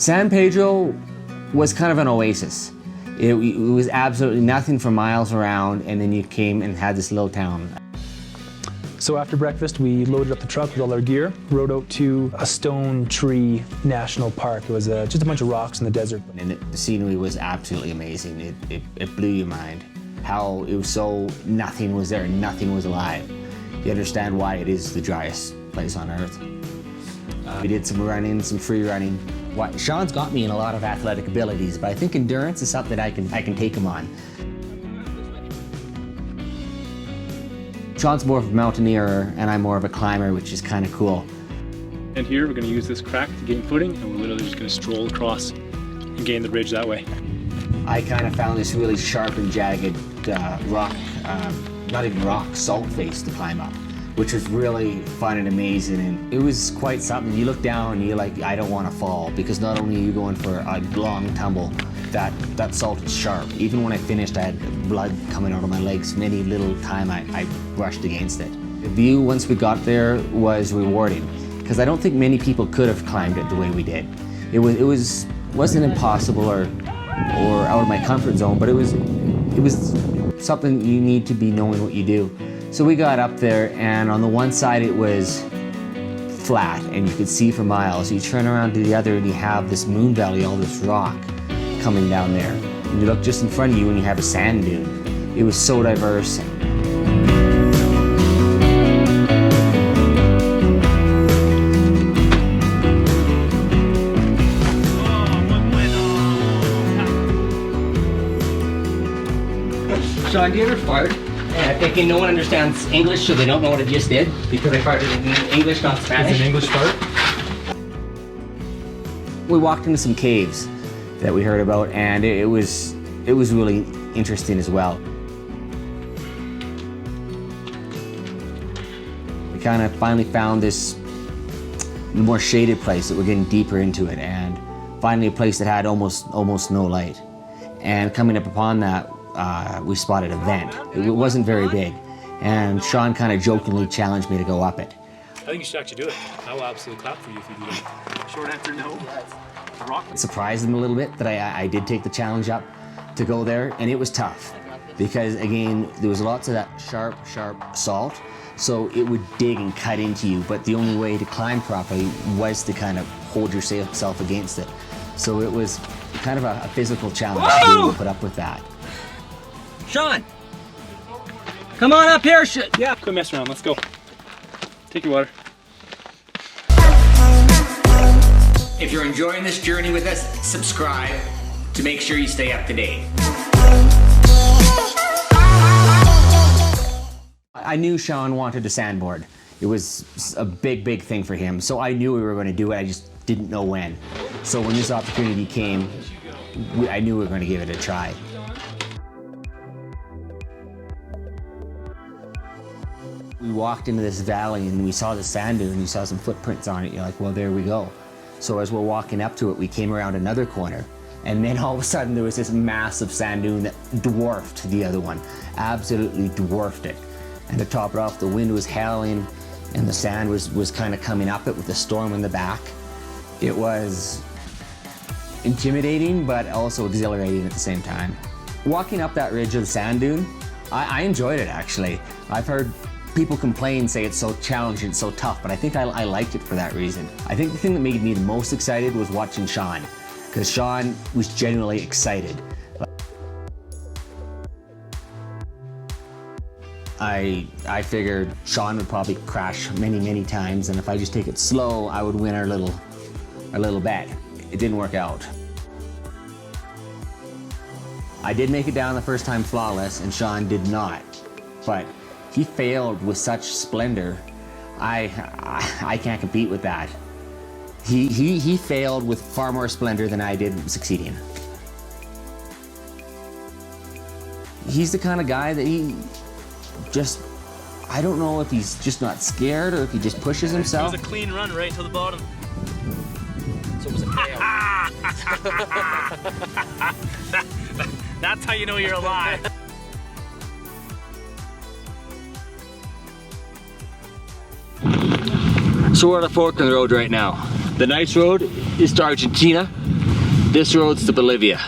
San Pedro was kind of an oasis. It was absolutely nothing for miles around, and then you came and had this little town. So after breakfast, we loaded up the truck with all our gear, rode out to a Stone Tree National Park. It was just a bunch of rocks in the desert. And the scenery was absolutely amazing. It blew your mind. How it was so, nothing was there, nothing was alive. You understand why it is the driest place on earth. We did some running, some free running. Sean's got me in a lot of athletic abilities, but I think endurance is something I can take him on. Sean's more of a mountaineer and I'm more of a climber, which is kind of cool. And here we're going to use this crack to gain footing, and we're literally just going to stroll across and gain the ridge that way. I kind of found this really sharp and jagged rock, not even rock, salt face to climb up, which was really fun and amazing. And it was quite something. You look down and you're like, I don't want to fall, because not only are you going for a long tumble, that salt is sharp. Even when I finished, I had blood coming out of my legs. Many little time I brushed against it. The view once we got there was rewarding, because I don't think many people could have climbed it the way we did. It wasn't impossible or out of my comfort zone, but it was something you need to be knowing what you do. So we got up there, and on the one side it was flat and you could see for miles. You turn around to the other and you have this moon valley, all this rock coming down there. And you look just in front of you and you have a sand dune. It was so diverse. Sean, do you ever fart? Thinking no one understands English, so they don't know what I just did, because I farted in English, not Spanish. It's an English fart? We walked into some caves that we heard about, and it was really interesting as well. We kind of finally found this more shaded place that we're getting deeper into it, and finally a place that had almost no light. And coming up upon that, we spotted a vent. It wasn't very big, and Sean kind of jokingly challenged me to go up it. I think you should actually do it. I will absolutely clap for you if you do that. Short answer, no. Rock. It surprised him a little bit that I did take the challenge up to go there, and it was tough because, again, there was lots of that sharp salt, so it would dig and cut into you, but the only way to climb properly was to kind of hold yourself against it. So it was kind of a physical challenge to be able to put up with that. Sean! Come on up here! Yeah, quit messing around. Let's go. Take your water. If you're enjoying this journey with us, subscribe to make sure you stay up to date. I knew Sean wanted to sandboard. It was a big thing for him, so I knew we were going to do it. I just didn't know when. So when this opportunity came, I knew we were going to give it a try. We walked into this valley and we saw the sand dune and you saw some footprints on it. You're like, well, there we go. So as we're walking up to it, we came around another corner, and then all of a sudden there was this massive sand dune that dwarfed the other one, absolutely dwarfed it. And to top it off, the wind was howling and the sand was kind of coming up it with a storm in the back. It was intimidating, but also exhilarating at the same time. Walking up that ridge of the sand dune, I enjoyed it actually. I've heard people complain, say it's so challenging, so tough, but I think I liked it for that reason. I think the thing that made me the most excited was watching Sean, because Sean was genuinely excited. I figured Sean would probably crash many times, and if I just take it slow, I would win our little bet. It didn't work out. I did make it down the first time flawless, and Sean did not, but he failed with such splendor. I can't compete with that. He failed with far more splendor than I did succeeding. He's the kind of guy that I don't know if he's just not scared or if he just pushes himself. It was a clean run right to the bottom. So it was a fail. That's how you know you're alive. So we're at a fork in the road right now. The nice road is to Argentina. This road's to Bolivia.